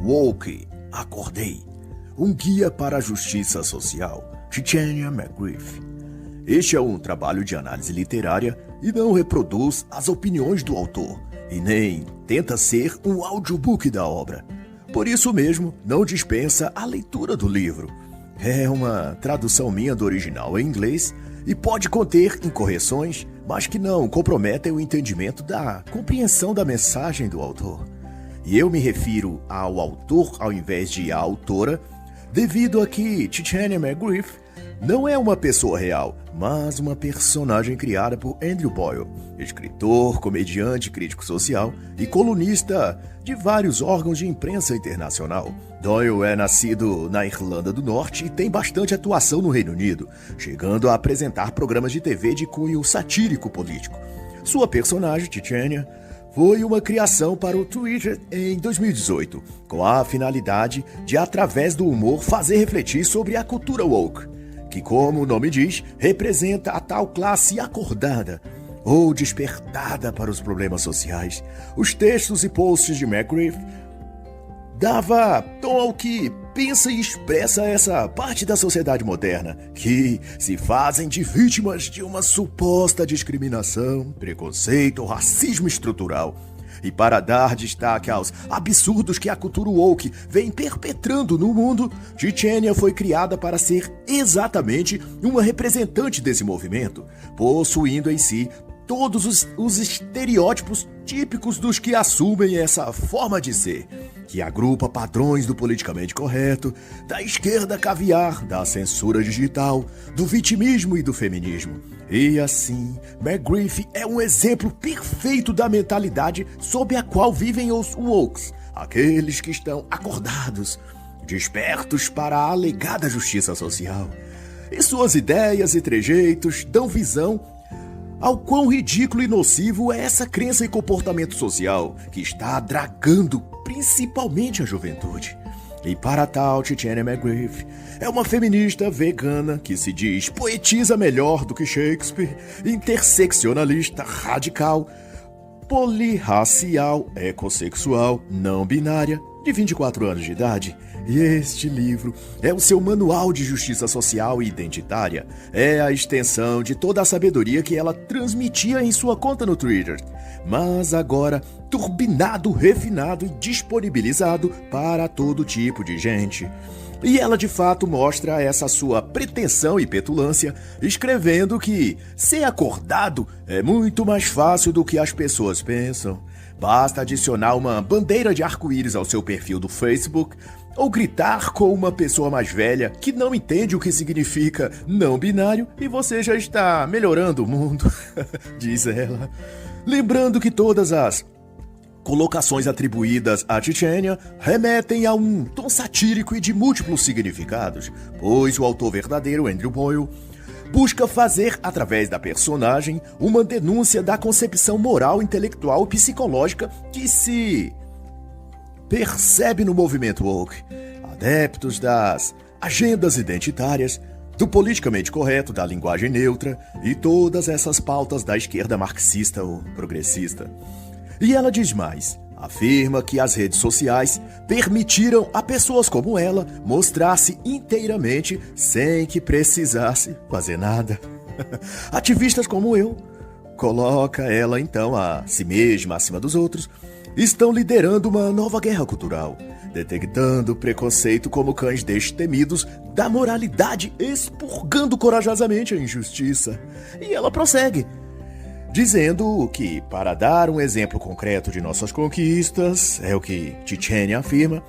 Woke, Acordei, um guia para a justiça social, Titania McGriff. Este é um trabalho de análise literária e não reproduz as opiniões do autor, e nem tenta ser um audiobook da obra. Por isso mesmo, não dispensa a leitura do livro. É uma tradução minha do original em inglês e pode conter incorreções, mas que não comprometem o entendimento da compreensão da mensagem do autor. E eu me refiro ao autor ao invés de à autora, devido a que Titania McGriff não é uma pessoa real, mas uma personagem criada por Andrew Boyle, escritor, comediante, crítico social e colunista de vários órgãos de imprensa internacional. Doyle é nascido na Irlanda do Norte e tem bastante atuação no Reino Unido, chegando a apresentar programas de TV de cunho satírico político. Sua personagem, Titania, foi uma criação para o Twitter em 2018, com a finalidade de, através do humor, fazer refletir sobre a cultura woke, que, como o nome diz, representa a tal classe acordada ou despertada para os problemas sociais. Os textos e posts de McGriff dava tom ao que pensa e expressa essa parte da sociedade moderna, que se fazem de vítimas de uma suposta discriminação, preconceito ou racismo estrutural. E para dar destaque aos absurdos que a cultura woke vem perpetrando no mundo, Titania foi criada para ser exatamente uma representante desse movimento, possuindo em si todos os estereótipos típicos dos que assumem essa forma de ser, que agrupa padrões do politicamente correto, da esquerda caviar, da censura digital, do vitimismo e do feminismo. E assim, McGriff é um exemplo perfeito da mentalidade sob a qual vivem os wokes, aqueles que estão acordados, despertos para a alegada justiça social. E suas ideias e trejeitos dão visão ao quão ridículo e nocivo é essa crença e comportamento social que está dragando principalmente a juventude. E para tal, Titania McGriff é uma feminista vegana que se diz poetisa melhor do que Shakespeare, interseccionalista radical, polirracial, ecossexual, não binária, de 24 anos de idade. E este livro é o seu manual de justiça social e identitária. É a extensão de toda a sabedoria que ela transmitia em sua conta no Twitter, mas agora turbinado, refinado e disponibilizado para todo tipo de gente. E ela de fato mostra essa sua pretensão e petulância, escrevendo que ser acordado é muito mais fácil do que as pessoas pensam. Basta adicionar uma bandeira de arco-íris ao seu perfil do Facebook ou gritar com uma pessoa mais velha que não entende o que significa não binário e você já está melhorando o mundo, diz ela. Lembrando que todas as colocações atribuídas a Titania remetem a um tom satírico e de múltiplos significados, pois o autor verdadeiro, Andrew Boyle, busca fazer, através da personagem, uma denúncia da concepção moral, intelectual e psicológica que se percebe no movimento woke, adeptos das agendas identitárias, do politicamente correto, da linguagem neutra e todas essas pautas da esquerda marxista ou progressista. E ela diz mais, afirma que as redes sociais permitiram a pessoas como ela mostrar-se inteiramente sem que precisasse fazer nada. Ativistas como eu, coloca ela então a si mesma acima dos outros, estão liderando uma nova guerra cultural, detectando preconceito como cães destemidos da moralidade, expurgando corajosamente a injustiça. E ela prossegue, dizendo que, para dar um exemplo concreto de nossas conquistas, é o que Titania afirma,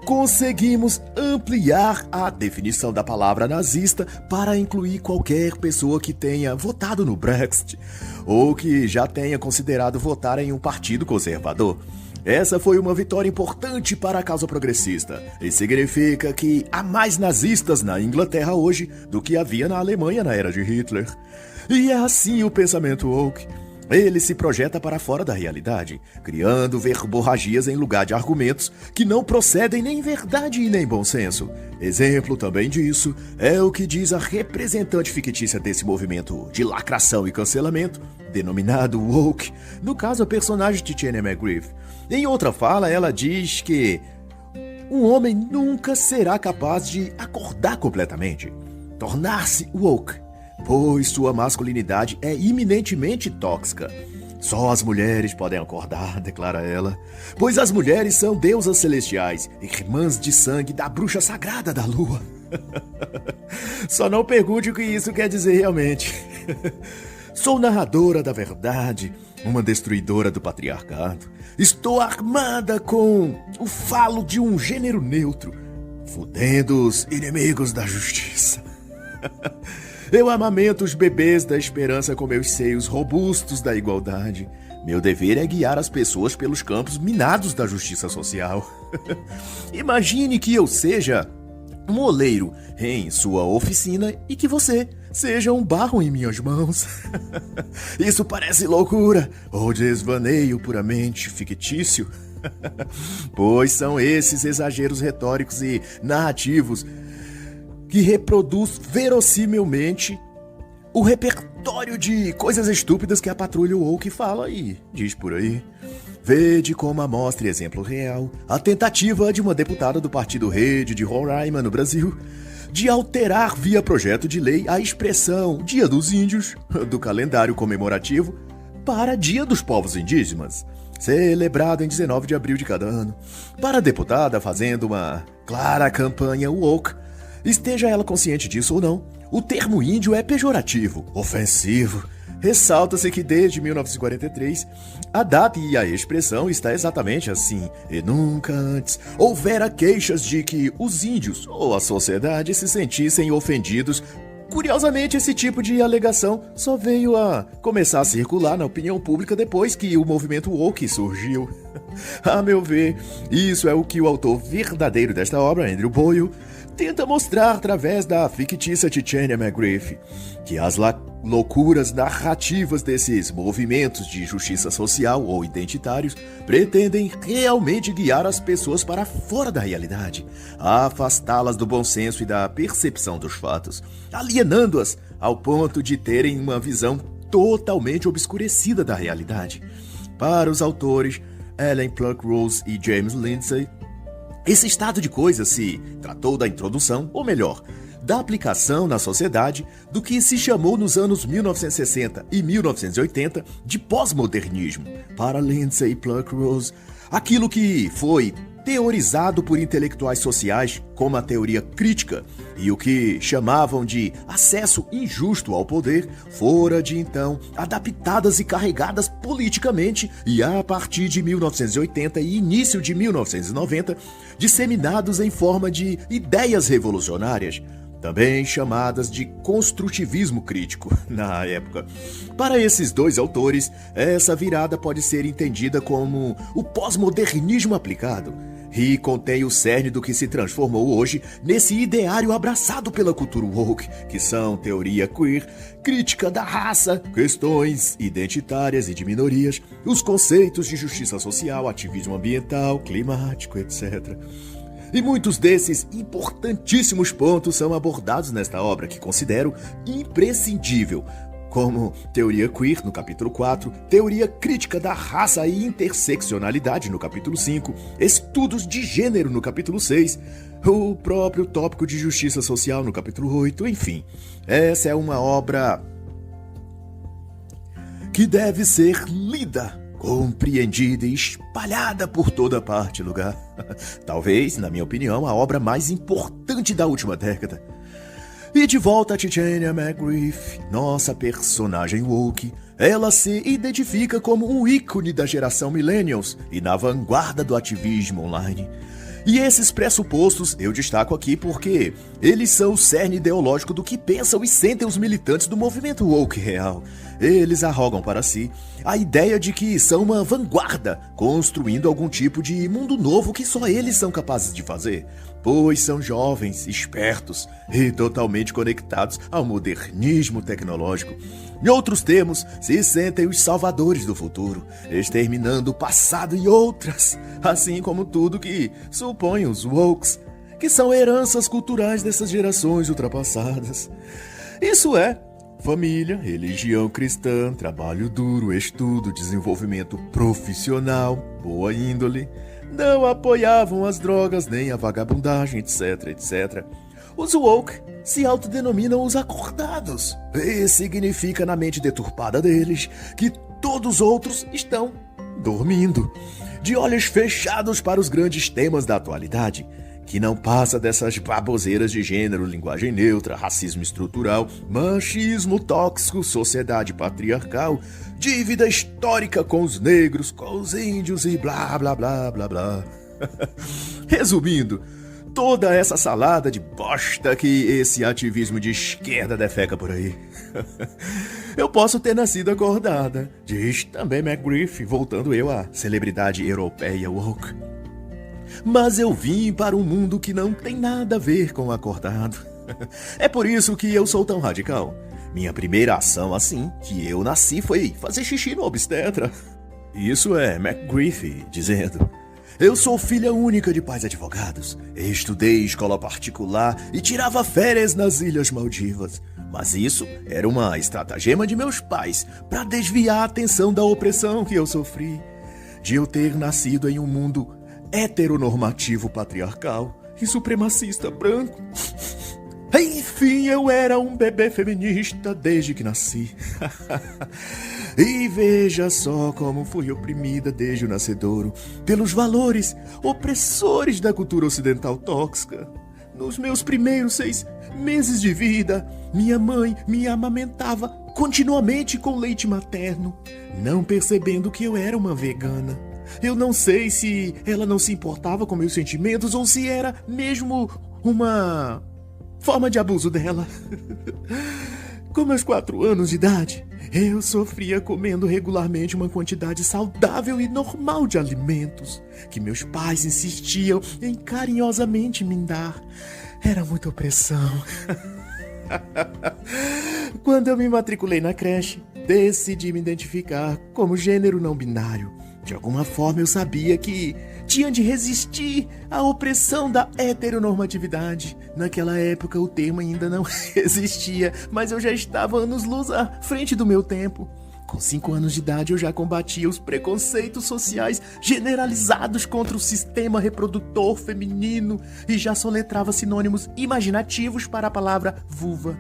conseguimos ampliar a definição da palavra nazista para incluir qualquer pessoa que tenha votado no Brexit ou que já tenha considerado votar em um partido conservador. Essa foi uma vitória importante para a causa progressista e significa que há mais nazistas na Inglaterra hoje do que havia na Alemanha na era de Hitler. E é assim o pensamento woke. Ele se projeta para fora da realidade, criando verborragias em lugar de argumentos que não procedem nem verdade e nem bom senso. Exemplo também disso é o que diz a representante fictícia desse movimento de lacração e cancelamento, denominado woke, no caso a personagem Titania McGriff. Em outra fala, ela diz que um homem nunca será capaz de acordar completamente, tornar-se woke, pois sua masculinidade é iminentemente tóxica. Só as mulheres podem acordar, declara ela, pois as mulheres são deusas celestiais, irmãs de sangue da bruxa sagrada da lua. Só não pergunte o que isso quer dizer realmente. Sou narradora da verdade, uma destruidora do patriarcado. Estou armada com o falo de um gênero neutro, fudendo os inimigos da justiça. Eu amamento os bebês da esperança com meus seios robustos da igualdade. Meu dever é guiar as pessoas pelos campos minados da justiça social. Imagine que eu seja um oleiro em sua oficina e que você seja um barro em minhas mãos. Isso parece loucura ou desvaneio puramente fictício? Pois são esses exageros retóricos e narrativos que reproduz verossimilmente o repertório de coisas estúpidas que a patrulha woke fala e diz por aí. Vede como amostra e exemplo real a tentativa de uma deputada do Partido Rede de Roraima, no Brasil, de alterar via projeto de lei a expressão Dia dos Índios do calendário comemorativo para Dia dos Povos Indígenas, celebrado em 19 de abril de cada ano. Para a deputada fazendo uma clara campanha woke, esteja ela consciente disso ou não, o termo índio é pejorativo, ofensivo. Ressalta-se que desde 1943, a data e a expressão está exatamente assim, e nunca antes houvera queixas de que os índios ou a sociedade se sentissem ofendidos. Curiosamente, esse tipo de alegação só veio a começar a circular na opinião pública depois que o movimento woke surgiu. A meu ver, isso é o que o autor verdadeiro desta obra, Andrew Boyle, tenta mostrar através da fictícia Titania McGriff, que as loucuras narrativas desses movimentos de justiça social ou identitários pretendem realmente guiar as pessoas para fora da realidade, afastá-las do bom senso e da percepção dos fatos, alienando-as ao ponto de terem uma visão totalmente obscurecida da realidade. Para os autores Ellen Pluckrose e James Lindsay, esse estado de coisas se tratou da introdução, ou melhor, da aplicação na sociedade do que se chamou nos anos 1960 e 1980 de pós-modernismo. Para Lindsay e Pluckrose, aquilo que foi teorizado por intelectuais sociais como a teoria crítica e o que chamavam de acesso injusto ao poder, fora de então adaptadas e carregadas politicamente e a partir de 1980 e início de 1990, disseminados em forma de ideias revolucionárias, também chamadas de construtivismo crítico na época. Para esses dois autores, essa virada pode ser entendida como o pós-modernismo aplicado e contém o cerne do que se transformou hoje nesse ideário abraçado pela cultura woke, que são teoria queer, crítica da raça, questões identitárias e de minorias, os conceitos de justiça social, ativismo ambiental, climático, etc. E muitos desses importantíssimos pontos são abordados nesta obra, que considero imprescindível, como teoria queer no capítulo 4, teoria crítica da raça e interseccionalidade no capítulo 5, estudos de gênero no capítulo 6, o próprio tópico de justiça social no capítulo 8, enfim. Essa é uma obra que deve ser lida, compreendida e espalhada por toda parte e lugar. Talvez, na minha opinião, a obra mais importante da última década. E de volta a Titania McGriff, nossa personagem woke, ela se identifica como um ícone da geração millennials e na vanguarda do ativismo online. E esses pressupostos eu destaco aqui porque eles são o cerne ideológico do que pensam e sentem os militantes do movimento woke real. Eles arrogam para si a ideia de que são uma vanguarda, construindo algum tipo de mundo novo que só eles são capazes de fazer, pois são jovens, espertos e totalmente conectados ao modernismo tecnológico. Em outros termos, se sentem os salvadores do futuro, exterminando o passado e outras, assim como tudo que supõem os wokes, que são heranças culturais dessas gerações ultrapassadas. Isso é família, religião cristã, trabalho duro, estudo, desenvolvimento profissional, boa índole, não apoiavam as drogas nem a vagabundagem, etc, etc. Os woke se autodenominam os acordados. E significa na mente deturpada deles que todos os outros estão dormindo, de olhos fechados para os grandes temas da atualidade, que não passa dessas baboseiras de gênero, linguagem neutra, racismo estrutural, machismo tóxico, sociedade patriarcal, dívida histórica com os negros, com os índios e blá blá blá blá blá. Resumindo, toda essa salada de bosta que esse ativismo de esquerda defeca por aí. Eu posso ter nascido acordada, diz também McGriff, voltando eu à celebridade europeia woke. Mas eu vim para um mundo que não tem nada a ver com o acordado. É por isso que eu sou tão radical. Minha primeira ação assim que eu nasci foi fazer xixi no obstetra. Isso é McGriff dizendo. Eu sou filha única de pais advogados. Estudei escola particular e tirava férias nas Ilhas Maldivas. Mas isso era uma estratagema de meus pais para desviar a atenção da opressão que eu sofri. De eu ter nascido em um mundo heteronormativo patriarcal e supremacista branco. Enfim, eu era um bebê feminista desde que nasci. E veja só como fui oprimida desde o nascedouro pelos valores opressores da cultura ocidental tóxica. Nos meus primeiros 6 meses de vida, minha mãe me amamentava continuamente com leite materno, não percebendo que eu era uma vegana. Eu não sei se ela não se importava com meus sentimentos ou se era mesmo uma forma de abuso dela. Com meus 4 anos de idade, eu sofria comendo regularmente uma quantidade saudável e normal de alimentos que meus pais insistiam em carinhosamente me dar. Era muita opressão. Quando eu me matriculei na creche, decidi me identificar como gênero não binário. De alguma forma eu sabia que tinha de resistir à opressão da heteronormatividade. Naquela época o termo ainda não existia, mas eu já estava anos-luz à frente do meu tempo. Com 5 anos de idade eu já combatia os preconceitos sociais generalizados contra o sistema reprodutor feminino e já soletrava sinônimos imaginativos para a palavra vulva.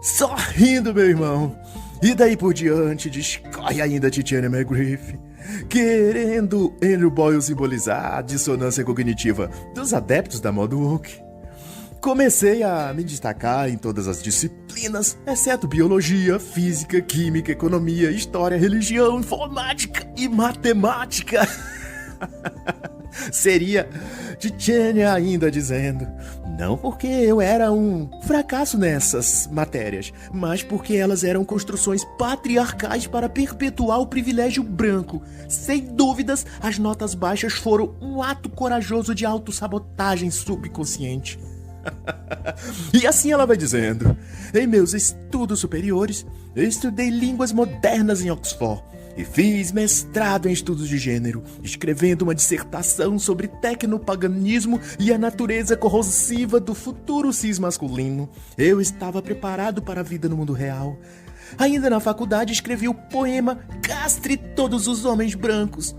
Só rindo, meu irmão. E daí por diante discorre ainda Titiana McGriff, querendo Andrew Boyle simbolizar a dissonância cognitiva dos adeptos da moda woke. Comecei a me destacar em todas as disciplinas, exceto biologia, física, química, economia, história, religião, informática e matemática. Seria Titiana ainda dizendo, não porque eu era um fracasso nessas matérias, mas porque elas eram construções patriarcais para perpetuar o privilégio branco. Sem dúvidas, as notas baixas foram um ato corajoso de autossabotagem subconsciente. E assim ela vai dizendo, em meus estudos superiores, eu estudei línguas modernas em Oxford e fiz mestrado em estudos de gênero, escrevendo uma dissertação sobre tecnopaganismo e a natureza corrosiva do futuro cis masculino. Eu estava preparado para a vida no mundo real. Ainda na faculdade escrevi o poema Castre Todos os Homens Brancos.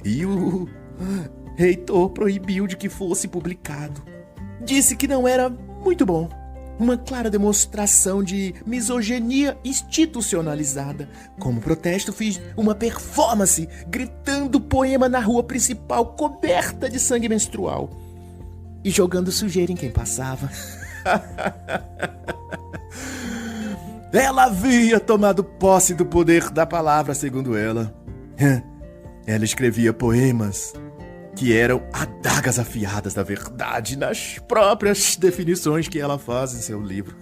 E o reitor proibiu de que fosse publicado. Disse que não era muito bom. Uma clara demonstração de misoginia institucionalizada. Como protesto, fiz uma performance gritando o poema na rua principal coberta de sangue menstrual e jogando sujeira em quem passava. Ela havia tomado posse do poder da palavra, segundo ela. Ela escrevia poemas que eram adagas afiadas da verdade nas próprias definições que ela faz em seu livro.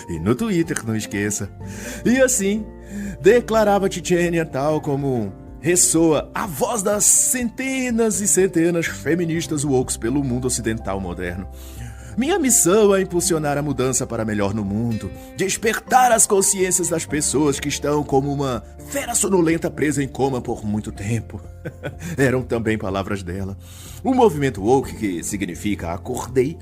E no Twitter, não esqueça. E assim, declarava Titiana tal como ressoa a voz das centenas e centenas feministas woke pelo mundo ocidental moderno. Minha missão é impulsionar a mudança para melhor no mundo, despertar as consciências das pessoas que estão como uma fera sonolenta presa em coma por muito tempo. Eram também palavras dela. O movimento woke, que significa acordei,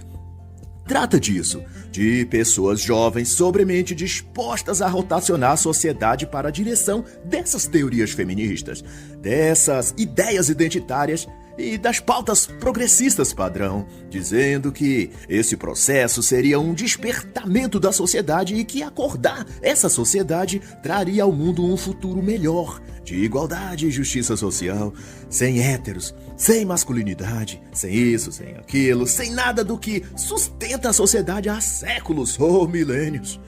trata disso, de pessoas jovens sobremente dispostas a rotacionar a sociedade para a direção dessas teorias feministas, dessas ideias identitárias e das pautas progressistas padrão, dizendo que esse processo seria um despertamento da sociedade e que acordar essa sociedade traria ao mundo um futuro melhor, de igualdade e justiça social, sem héteros, sem masculinidade, sem isso, sem aquilo, sem nada do que sustenta a sociedade há séculos ou milênios.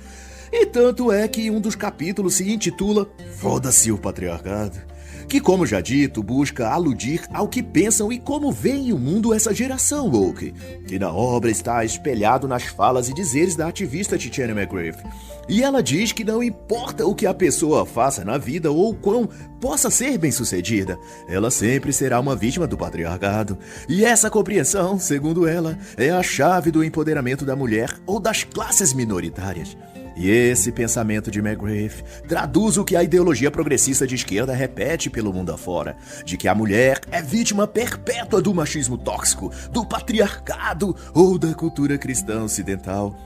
E tanto é que um dos capítulos se intitula Foda-se o Patriarcado, que, como já dito, busca aludir ao que pensam e como veem o mundo essa geração woke, que na obra está espelhado nas falas e dizeres da ativista Tiziana McGrath. E ela diz que não importa o que a pessoa faça na vida ou quão possa ser bem-sucedida, ela sempre será uma vítima do patriarcado. E essa compreensão, segundo ela, é a chave do empoderamento da mulher ou das classes minoritárias. E esse pensamento de McGrath traduz o que a ideologia progressista de esquerda repete pelo mundo afora, de que a mulher é vítima perpétua do machismo tóxico, do patriarcado ou da cultura cristã ocidental.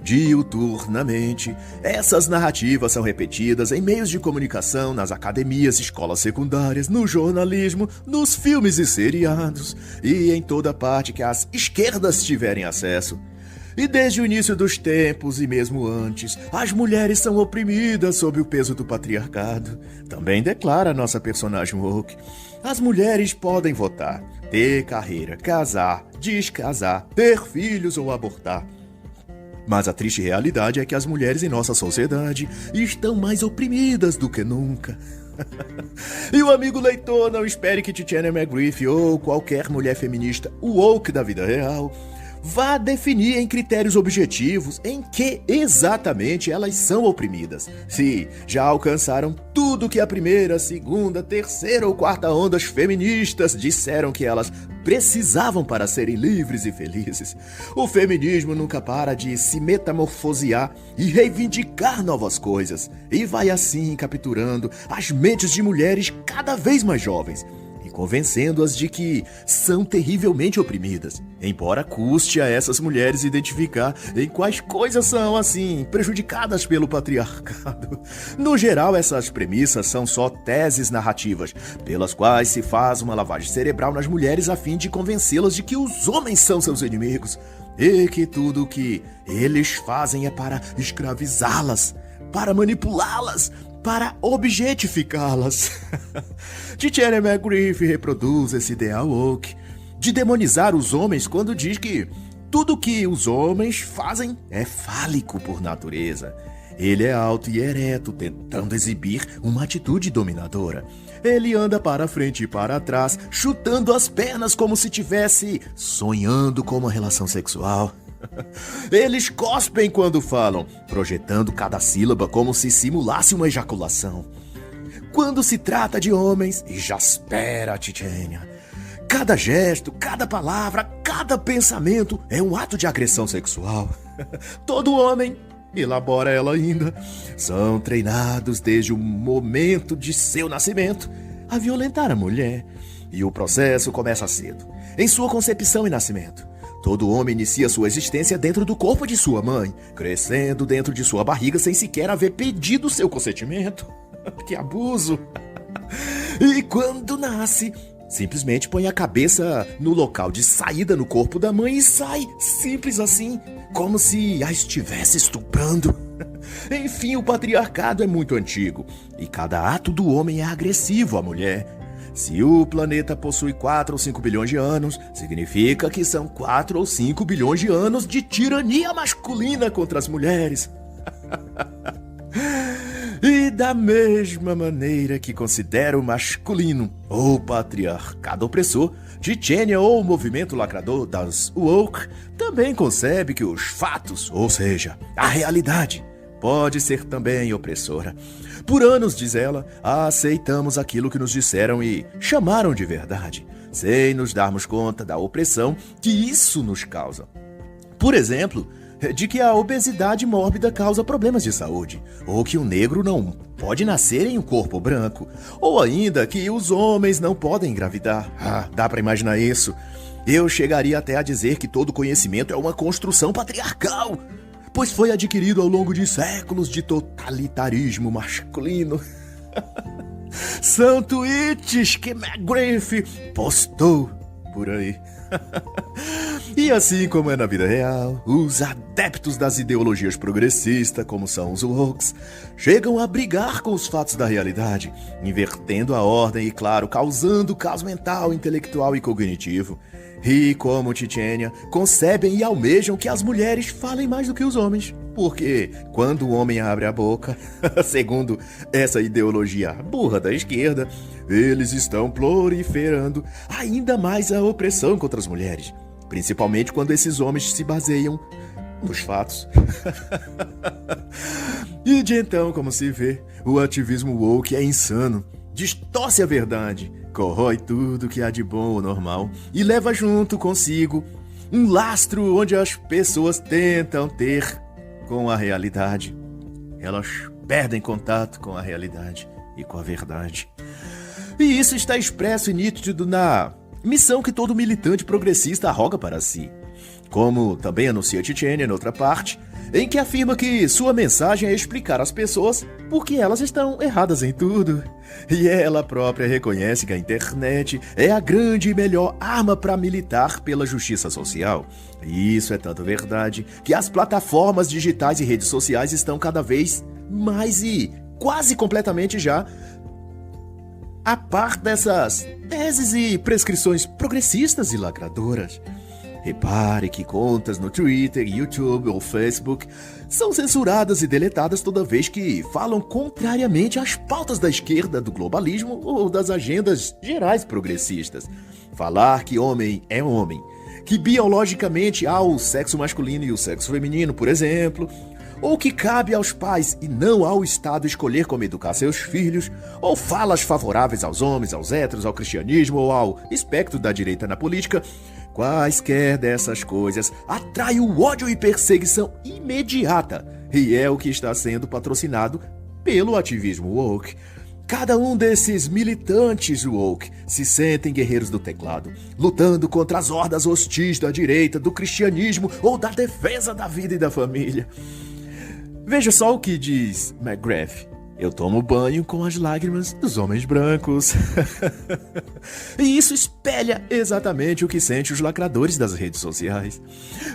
Diuturnamente, essas narrativas são repetidas em meios de comunicação, nas academias, escolas secundárias, no jornalismo, nos filmes e seriados, e em toda parte que as esquerdas tiverem acesso. E desde o início dos tempos e mesmo antes, as mulheres são oprimidas sob o peso do patriarcado. Também declara nossa personagem woke. As mulheres podem votar, ter carreira, casar, descasar, ter filhos ou abortar. Mas a triste realidade é que as mulheres em nossa sociedade estão mais oprimidas do que nunca. E o amigo leitor não espere que Tiziana McGrath ou qualquer mulher feminista woke da vida real vá definir em critérios objetivos em que exatamente elas são oprimidas. Se já alcançaram tudo que a primeira, segunda, terceira ou quarta ondas feministas disseram que elas precisavam para serem livres e felizes. O feminismo nunca para de se metamorfosear e reivindicar novas coisas, e vai assim capturando as mentes de mulheres cada vez mais jovens, convencendo-as de que são terrivelmente oprimidas, embora custe a essas mulheres identificar em quais coisas são, assim, prejudicadas pelo patriarcado. No geral, essas premissas são só teses narrativas, pelas quais se faz uma lavagem cerebral nas mulheres a fim de convencê-las de que os homens são seus inimigos, e que tudo o que eles fazem é para escravizá-las, para manipulá-las, para objetificá-las. Tiziana McGrath reproduz esse ideal woke de demonizar os homens quando diz que tudo que os homens fazem é fálico por natureza. Ele é alto e ereto, tentando exibir uma atitude dominadora. Ele anda para frente e para trás, chutando as pernas como se estivesse sonhando com uma relação sexual. Eles cospem quando falam, projetando cada sílaba como se simulasse uma ejaculação. Quando se trata de homens, exaspera Tiziana. Cada gesto, cada palavra, cada pensamento é um ato de agressão sexual. Todo homem, elabora ela ainda, são treinados desde o momento de seu nascimento a violentar a mulher. E o processo começa cedo, em sua concepção e nascimento. Todo homem inicia sua existência dentro do corpo de sua mãe, crescendo dentro de sua barriga sem sequer haver pedido seu consentimento. Que abuso! E quando nasce, simplesmente põe a cabeça no local de saída no corpo da mãe e sai, simples assim, como se a estivesse estuprando. Enfim, o patriarcado é muito antigo, e cada ato do homem é agressivo à mulher. Se o planeta possui 4 ou 5 bilhões de anos, significa que são 4 ou 5 bilhões de anos de tirania masculina contra as mulheres. E da mesma maneira que considera o masculino ou patriarcado opressor, Tiziana ou o movimento lacrador das woke também concebe que os fatos, ou seja, a realidade, pode ser também opressora. Por anos, diz ela, aceitamos aquilo que nos disseram e chamaram de verdade, sem nos darmos conta da opressão que isso nos causa. Por exemplo, de que a obesidade mórbida causa problemas de saúde, ou que um negro não pode nascer em um corpo branco, ou ainda que os homens não podem engravidar. Dá pra imaginar isso. Eu chegaria até a dizer que todo conhecimento é uma construção patriarcal, pois foi adquirido ao longo de séculos de totalitarismo masculino. São tweets que McGriff postou por aí. E assim como é na vida real, os adeptos das ideologias progressistas, como são os wokes, chegam a brigar com os fatos da realidade, invertendo a ordem e, claro, causando caos mental, intelectual e cognitivo. E, como Tchetchênia, concebem e almejam que as mulheres falem mais do que os homens. Porque quando o homem abre a boca, segundo essa ideologia burra da esquerda, eles estão proliferando ainda mais a opressão contra as mulheres. Principalmente quando esses homens se baseiam nos fatos. E de então, como se vê, o ativismo woke é insano, distorce a verdade, corrói tudo que há de bom ou normal e leva junto consigo um lastro onde as pessoas tentam ter com a realidade. Elas perdem contato com a realidade e com a verdade. E isso está expresso e nítido na missão que todo militante progressista arroga para si. Como também anuncia Tchetchênia em outra parte, em que afirma que sua mensagem é explicar às pessoas por que elas estão erradas em tudo. E ela própria reconhece que a internet é a grande e melhor arma para militar pela justiça social. E isso é tanto verdade que as plataformas digitais e redes sociais estão cada vez mais e quase completamente já a par dessas teses e prescrições progressistas e lacradoras. Repare que contas no Twitter, YouTube ou Facebook são censuradas e deletadas toda vez que falam contrariamente às pautas da esquerda, do globalismo ou das agendas gerais progressistas. Falar que homem é homem, que biologicamente há o sexo masculino e o sexo feminino, por exemplo, ou que cabe aos pais e não ao Estado escolher como educar seus filhos, ou falas favoráveis aos homens, aos héteros, ao cristianismo ou ao espectro da direita na política, quaisquer dessas coisas atraem o ódio e perseguição imediata, e é o que está sendo patrocinado pelo ativismo woke. Cada um desses militantes woke se sentem guerreiros do teclado, lutando contra as hordas hostis da direita, do cristianismo ou da defesa da vida e da família. Veja só o que diz McGrath. Eu tomo banho com as lágrimas dos homens brancos. E isso espelha exatamente o que sentem os lacradores das redes sociais.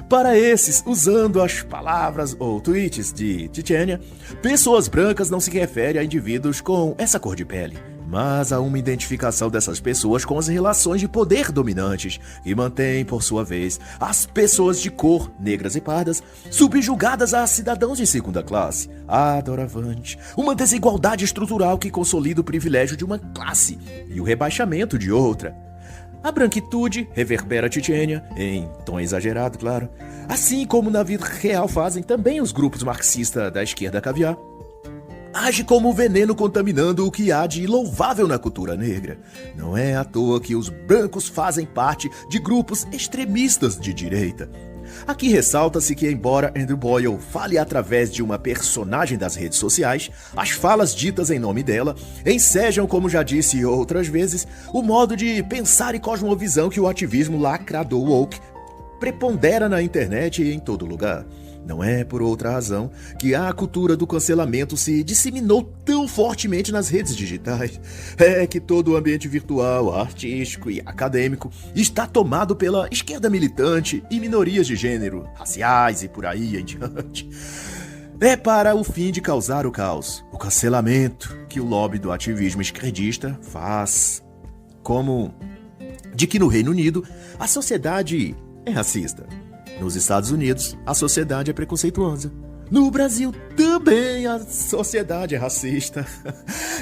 Para esses, usando as palavras ou tweets de Tchetchênia, pessoas brancas não se referem a indivíduos com essa cor de pele, mas a uma identificação dessas pessoas com as relações de poder dominantes que mantém, por sua vez, as pessoas de cor, negras e pardas, subjugadas a cidadãos de segunda classe. Adoravante, uma desigualdade estrutural que consolida o privilégio de uma classe e o rebaixamento de outra. A branquitude reverbera Tchetchênia, em tom exagerado, claro, assim como na vida real fazem também os grupos marxistas da esquerda caviar. Age como um veneno contaminando o que há de louvável na cultura negra. Não é à toa que os brancos fazem parte de grupos extremistas de direita. Aqui ressalta-se que, embora Andrew Boyle fale através de uma personagem das redes sociais, as falas ditas em nome dela ensejam, como já disse outras vezes, o modo de pensar e cosmovisão que o ativismo lacrador woke prepondera na internet e em todo lugar. Não é por outra razão que a cultura do cancelamento se disseminou tão fortemente nas redes digitais. É que todo o ambiente virtual, artístico e acadêmico está tomado pela esquerda militante e minorias de gênero, raciais e por aí em diante. É para o fim de causar o caos, o cancelamento que o lobby do ativismo esquerdista faz. Como de que no Reino Unido a sociedade é racista. Nos Estados Unidos, a sociedade é preconceituosa. No Brasil, também a sociedade é racista.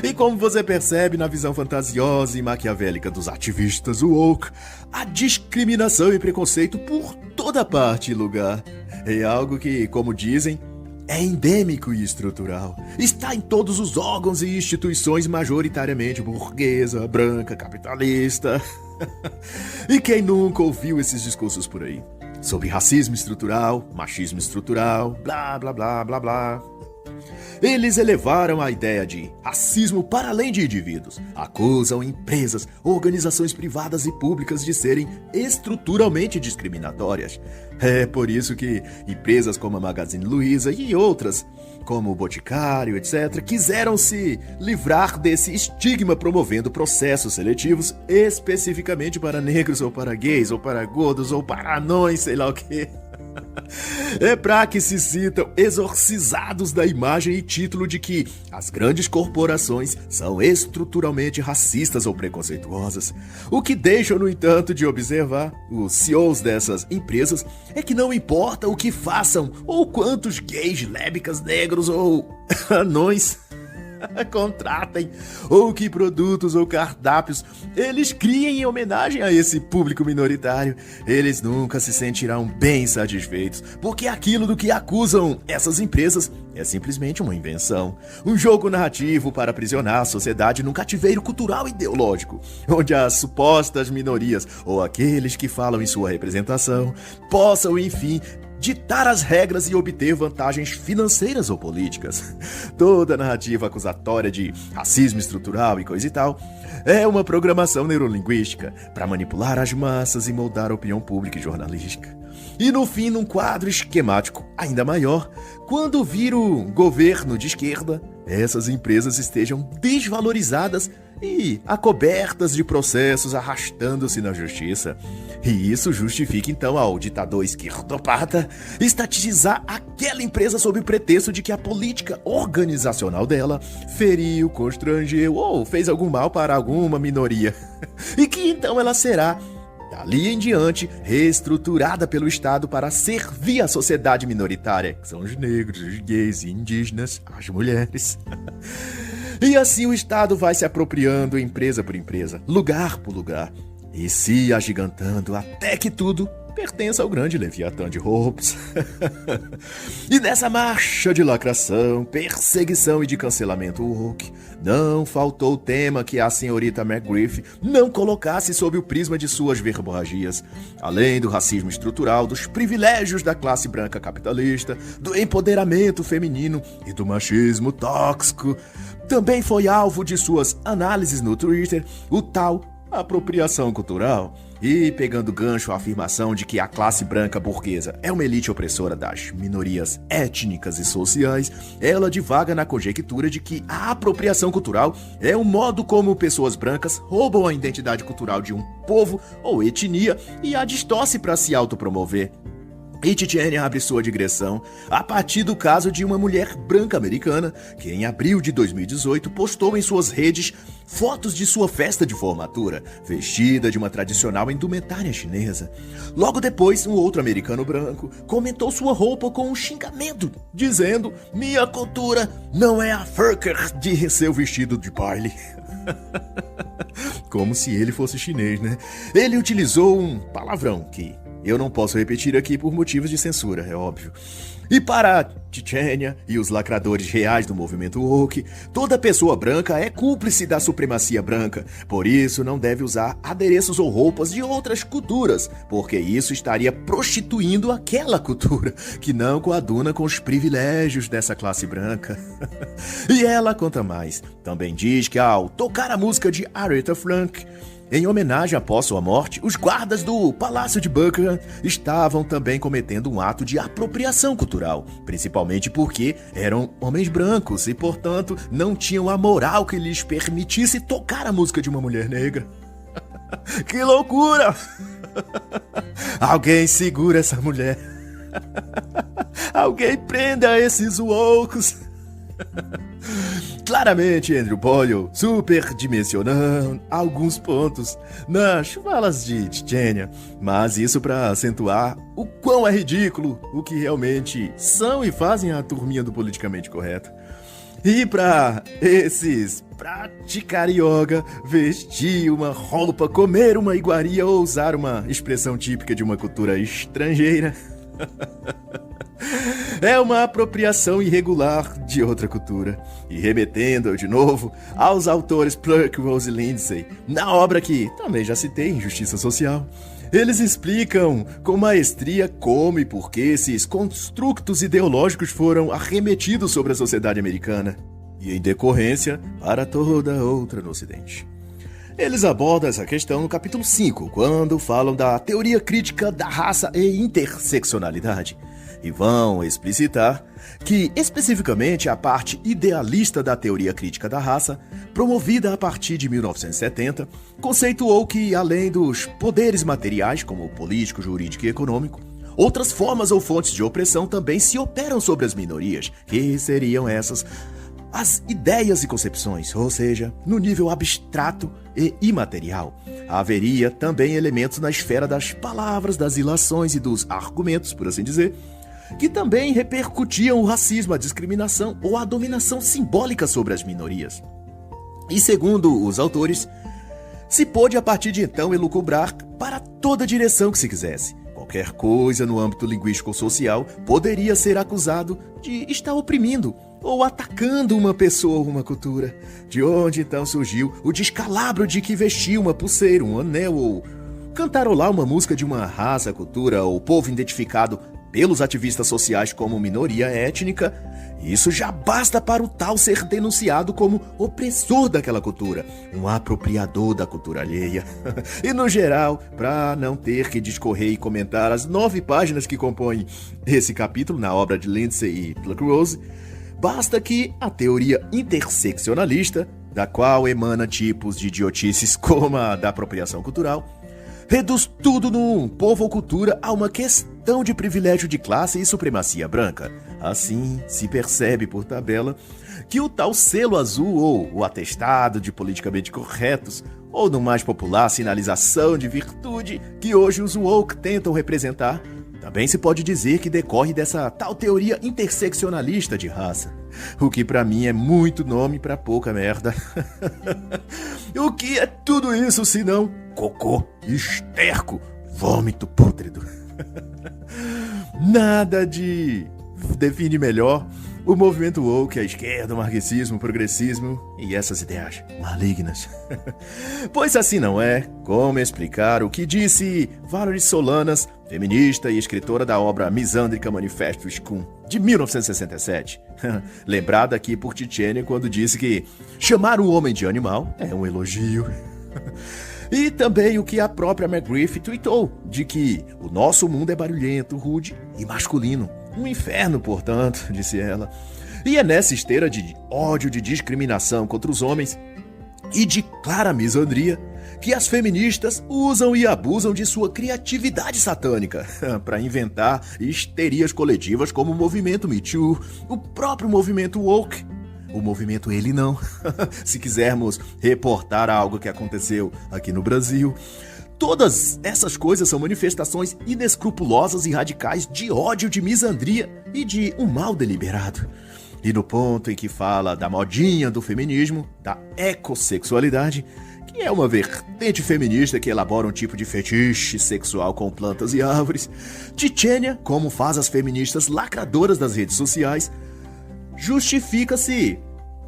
E como você percebe na visão fantasiosa e maquiavélica dos ativistas woke, a discriminação e preconceito por toda parte e lugar. É algo que, como dizem, é endêmico e estrutural. Está em todos os órgãos e instituições majoritariamente burguesa, branca, capitalista. E quem nunca ouviu esses discursos por aí? Sobre racismo estrutural, machismo estrutural, blá blá blá blá blá. Eles elevaram a ideia de racismo para além de indivíduos. Acusam empresas, organizações privadas e públicas de serem estruturalmente discriminatórias. É por isso que empresas como a Magazine Luiza e outras, como o Boticário, etc., quiseram se livrar desse estigma promovendo processos seletivos especificamente para negros ou para gays ou para gordos ou para anões, sei lá o quê. É pra que se sintam exorcizados da imagem e título de que as grandes corporações são estruturalmente racistas ou preconceituosas. O que deixa, no entanto, de observar os CEOs dessas empresas é que não importa o que façam ou quantos gays, lésbicas, negros ou anões contratem, ou que produtos ou cardápios eles criem em homenagem a esse público minoritário. Eles nunca se sentirão bem satisfeitos, porque aquilo do que acusam essas empresas é simplesmente uma invenção, um jogo narrativo para aprisionar a sociedade num cativeiro cultural e ideológico, onde as supostas minorias ou aqueles que falam em sua representação possam, enfim, ditar as regras e obter vantagens financeiras ou políticas. Toda narrativa acusatória de racismo estrutural e coisa e tal é uma programação neurolinguística para manipular as massas e moldar a opinião pública e jornalística. E no fim, num quadro esquemático ainda maior, quando vir o governo de esquerda, essas empresas estejam desvalorizadas e acobertas de processos arrastando-se na justiça. E isso justifica então ao ditador esquerdopata estatizar aquela empresa sob o pretexto de que a política organizacional dela feriu, constrangeu ou fez algum mal para alguma minoria. E que então ela será, dali em diante, reestruturada pelo Estado para servir a sociedade minoritária, que são os negros, os gays, indígenas, as mulheres. E assim o Estado vai se apropriando empresa por empresa, lugar por lugar, e se agigantando até que tudo pertence ao grande Leviatã de Hobbes. E nessa marcha de lacração, perseguição e de cancelamento woke, não faltou o tema que a senhorita McGriff não colocasse sob o prisma de suas verborragias. Além do racismo estrutural, dos privilégios da classe branca capitalista, do empoderamento feminino e do machismo tóxico, também foi alvo de suas análises no Twitter o tal apropriação cultural. E pegando gancho a afirmação de que a classe branca burguesa é uma elite opressora das minorias étnicas e sociais, ela divaga na conjectura de que a apropriação cultural é um modo como pessoas brancas roubam a identidade cultural de um povo ou etnia e a distorce para se autopromover. E Titiane abre sua digressão a partir do caso de uma mulher branca americana que em abril de 2018 postou em suas redes fotos de sua festa de formatura, vestida de uma tradicional indumentária chinesa. Logo depois, um outro americano branco comentou sua roupa com um xingamento, dizendo: "Minha cultura não é a furker de seu vestido de baile." Como se ele fosse chinês, né? Ele utilizou um palavrão que eu não posso repetir aqui por motivos de censura, é óbvio. E para Tchétchenia e os lacradores reais do movimento woke, toda pessoa branca é cúmplice da supremacia branca. Por isso, não deve usar adereços ou roupas de outras culturas, porque isso estaria prostituindo aquela cultura, que não coaduna com os privilégios dessa classe branca. E ela conta mais. Também diz que ao tocar a música de Aretha Franklin, em homenagem após sua morte, os guardas do Palácio de Buckingham estavam também cometendo um ato de apropriação cultural, principalmente porque eram homens brancos e, portanto, não tinham a moral que lhes permitisse tocar a música de uma mulher negra. Que loucura! Alguém segura essa mulher. Alguém prenda esses loucos. Claramente, Andrew Boyle superdimensionando alguns pontos nas falas de Tchétchenia, mas isso para acentuar o quão é ridículo o que realmente são e fazem a turminha do politicamente correto. E para esses praticar yoga, vestir uma roupa, comer uma iguaria ou usar uma expressão típica de uma cultura estrangeira, é uma apropriação irregular de outra cultura. E remetendo de novo aos autores Pluck, Rose e Lindsay, na obra que também já citei, Injustiça Social, Eles explicam com maestria como e por que esses construtos ideológicos foram arremetidos sobre a sociedade americana e, em decorrência, para toda outra no Ocidente. Eles abordam essa questão no capítulo 5, quando falam da teoria crítica da raça e interseccionalidade, e vão explicitar que, especificamente, a parte idealista da teoria crítica da raça, promovida a partir de 1970, conceituou que, além dos poderes materiais, como político, jurídico e econômico, outras formas ou fontes de opressão também se operam sobre as minorias, que seriam essas as ideias e concepções, ou seja, no nível abstrato e imaterial. Haveria também elementos na esfera das palavras, das ilações e dos argumentos, por assim dizer, que também repercutiam o racismo, a discriminação ou a dominação simbólica sobre as minorias. E segundo os autores, se pôde a partir de então elucubrar para toda direção que se quisesse. Qualquer coisa no âmbito linguístico-social poderia ser acusado de estar oprimindo ou atacando uma pessoa ou uma cultura. De onde então surgiu o descalabro de que vestir uma pulseira, um anel ou cantarolar uma música de uma raça, cultura ou povo identificado pelos ativistas sociais como minoria étnica. Isso já basta para o tal ser denunciado como opressor daquela cultura, um apropriador da cultura alheia. E no geral, para não ter que discorrer e comentar as 9 páginas que compõem esse capítulo na obra de Lindsay e Pluckrose, basta que a teoria interseccionalista, da qual emana tipos de idiotices como a da apropriação cultural, reduz tudo num povo ou cultura a uma questão de privilégio de classe e supremacia branca. Assim, se percebe por tabela que o tal selo azul ou o atestado de politicamente corretos, ou no mais popular, sinalização de virtude que hoje os woke tentam representar, também se pode dizer que decorre dessa tal teoria interseccionalista de raça. O que pra mim é muito nome pra pouca merda. O que é tudo isso senão cocô, esterco, vômito pútrido? Nada de define melhor o movimento woke, a esquerda, o marxismo, o progressismo e essas ideias malignas. Pois assim não é, como explicar o que disse Valerie Solanas, feminista e escritora da obra Misândrica Manifesto Scum, de 1967. Lembrada aqui por Tchetchenia quando disse que chamar o homem de animal é um elogio. E também o que a própria McGriff tweetou, de que o nosso mundo é barulhento, rude e masculino. Um inferno, portanto, disse ela. E é nessa esteira de ódio, de discriminação contra os homens e de clara misandria que as feministas usam e abusam de sua criatividade satânica para inventar histerias coletivas como o movimento Me Too, o próprio movimento woke, o movimento Ele Não, se quisermos reportar algo que aconteceu aqui no Brasil. Todas essas coisas são manifestações inescrupulosas e radicais de ódio, de misandria e de um mal deliberado. E no ponto em que fala da modinha do feminismo, da ecossexualidade, que é uma vertente feminista que elabora um tipo de fetiche sexual com plantas e árvores, Tchetchenia, como faz as feministas lacradoras das redes sociais, justifica-se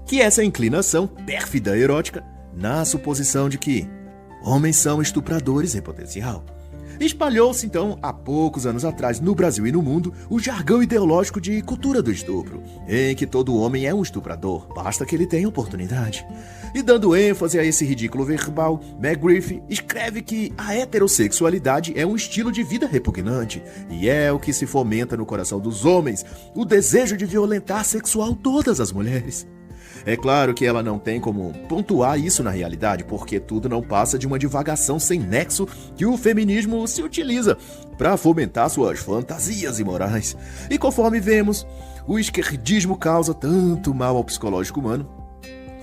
que essa inclinação pérfida e erótica na suposição de que homens são estupradores em potencial. Espalhou-se, então, há poucos anos atrás, no Brasil e no mundo, o jargão ideológico de cultura do estupro, em que todo homem é um estuprador, basta que ele tenha oportunidade. E dando ênfase a esse ridículo verbal, McGriff escreve que a heterossexualidade é um estilo de vida repugnante, e é o que se fomenta no coração dos homens, o desejo de violentar sexual todas as mulheres. É claro que ela não tem como pontuar isso na realidade, porque tudo não passa de uma divagação sem nexo que o feminismo se utiliza para fomentar suas fantasias imorais. E conforme vemos, o esquerdismo causa tanto mal ao psicológico humano,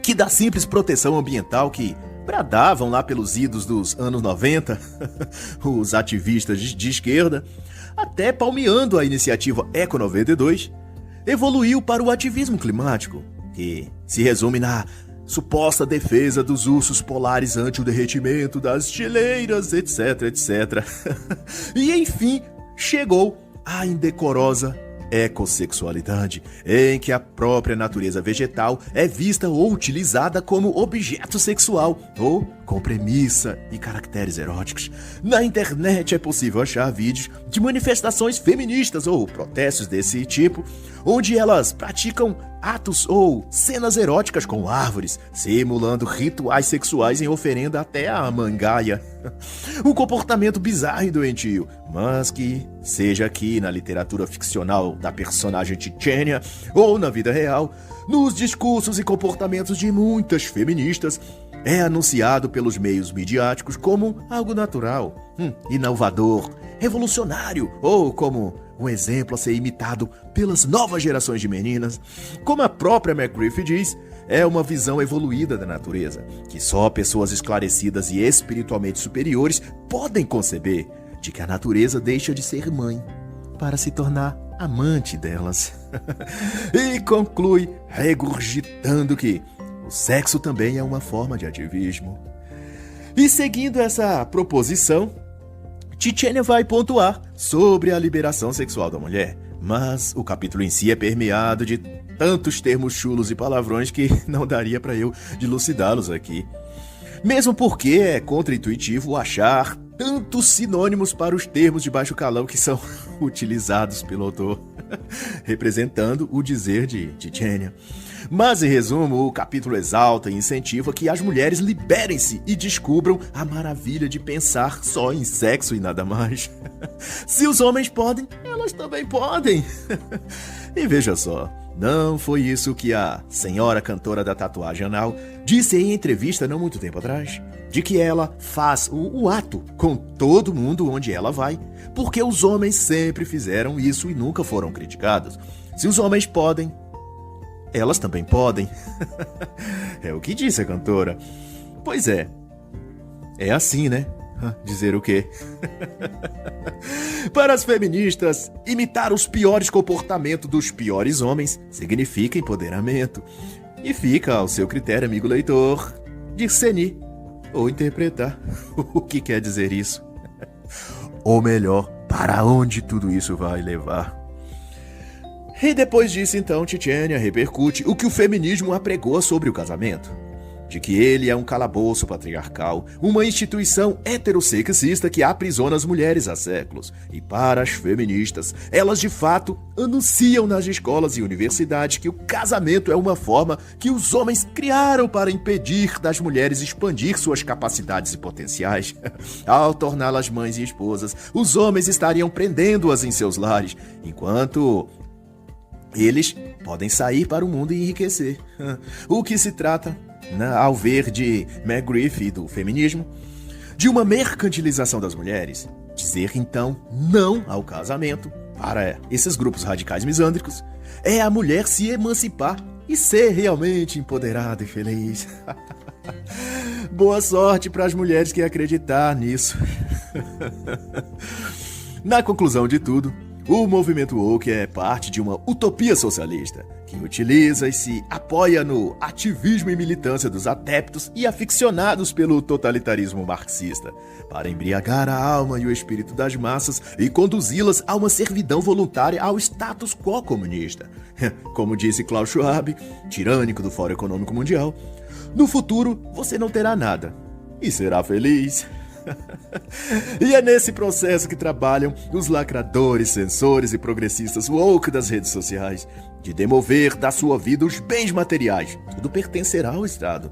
que da simples proteção ambiental que bradavam lá pelos idos dos anos 90, os ativistas de esquerda, até palmeando a iniciativa Eco 92, evoluiu para o ativismo climático, que se resume na suposta defesa dos ursos polares ante o derretimento das geleiras, etc, etc. E enfim, chegou a indecorosa ecossexualidade, em que a própria natureza vegetal é vista ou utilizada como objeto sexual ou com premissa e caracteres eróticos. Na internet é possível achar vídeos de manifestações feministas ou protestos desse tipo, onde elas praticam atos ou cenas eróticas com árvores, simulando rituais sexuais em oferenda até a mangaia. Um comportamento bizarro e doentio, mas que, seja aqui na literatura ficcional da personagem Titânia ou na vida real, nos discursos e comportamentos de muitas feministas, é anunciado pelos meios midiáticos como algo natural, inovador, revolucionário ou como um exemplo a ser imitado pelas novas gerações de meninas. Como a própria McGriff diz, é uma visão evoluída da natureza, que só pessoas esclarecidas e espiritualmente superiores podem conceber, de que a natureza deixa de ser mãe para se tornar amante delas. E conclui regurgitando que o sexo também é uma forma de ativismo. E seguindo essa proposição, Titânia vai pontuar sobre a liberação sexual da mulher, mas o capítulo em si é permeado de tantos termos chulos e palavrões que não daria para eu dilucidá-los aqui. Mesmo porque é contraintuitivo achar tantos sinônimos para os termos de baixo calão que são utilizados pelo autor, representando o dizer de Titânia. Mas, em resumo, o capítulo exalta e incentiva que as mulheres liberem-se e descubram a maravilha de pensar só em sexo e nada mais. Se os homens podem, elas também podem. E veja só, não foi isso que a senhora cantora da tatuagem anal disse em entrevista não muito tempo atrás? De que ela faz o ato com todo mundo onde ela vai, porque os homens sempre fizeram isso e nunca foram criticados. Se os homens podem, elas também podem. É o que disse a cantora. Pois é assim, né? Dizer o quê? Para as feministas, imitar os piores comportamentos dos piores homens significa empoderamento. E fica ao seu critério, amigo leitor, discernir ou interpretar o que quer dizer isso. Ou melhor, para onde tudo isso vai levar. E depois disso, então, Titânia repercute o que o feminismo apregoa sobre o casamento. De que ele é um calabouço patriarcal, uma instituição heterossexista que aprisiona as mulheres há séculos. E para as feministas, elas de fato anunciam nas escolas e universidades que o casamento é uma forma que os homens criaram para impedir das mulheres expandir suas capacidades e potenciais. Ao torná-las mães e esposas, os homens estariam prendendo-as em seus lares, enquanto eles podem sair para o mundo e enriquecer. O que se trata, ao ver de McGriff e do feminismo, de uma mercantilização das mulheres. Dizer, então, não ao casamento para esses grupos radicais misândricos é a mulher se emancipar e ser realmente empoderada e feliz. Boa sorte para as mulheres que acreditar nisso. Na conclusão de tudo, o movimento woke é parte de uma utopia socialista que utiliza e se apoia no ativismo e militância dos adeptos e aficionados pelo totalitarismo marxista, para embriagar a alma e o espírito das massas e conduzi-las a uma servidão voluntária ao status quo comunista. Como disse Klaus Schwab, tirânico do Fórum Econômico Mundial, no futuro você não terá nada e será feliz. E é nesse processo que trabalham os lacradores, censores e progressistas woke das redes sociais, de demover da sua vida os bens materiais, tudo pertencerá ao Estado,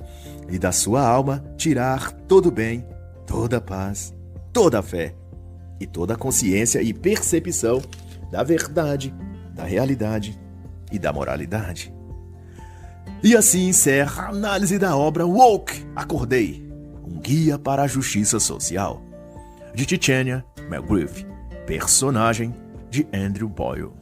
e da sua alma tirar todo o bem, toda a paz, toda a fé, e toda a consciência e percepção da verdade, da realidade e da moralidade. E assim encerra a análise da obra Woke, Acordei, um guia para a justiça social, de Titânia McGriff, personagem de Andrew Boyle.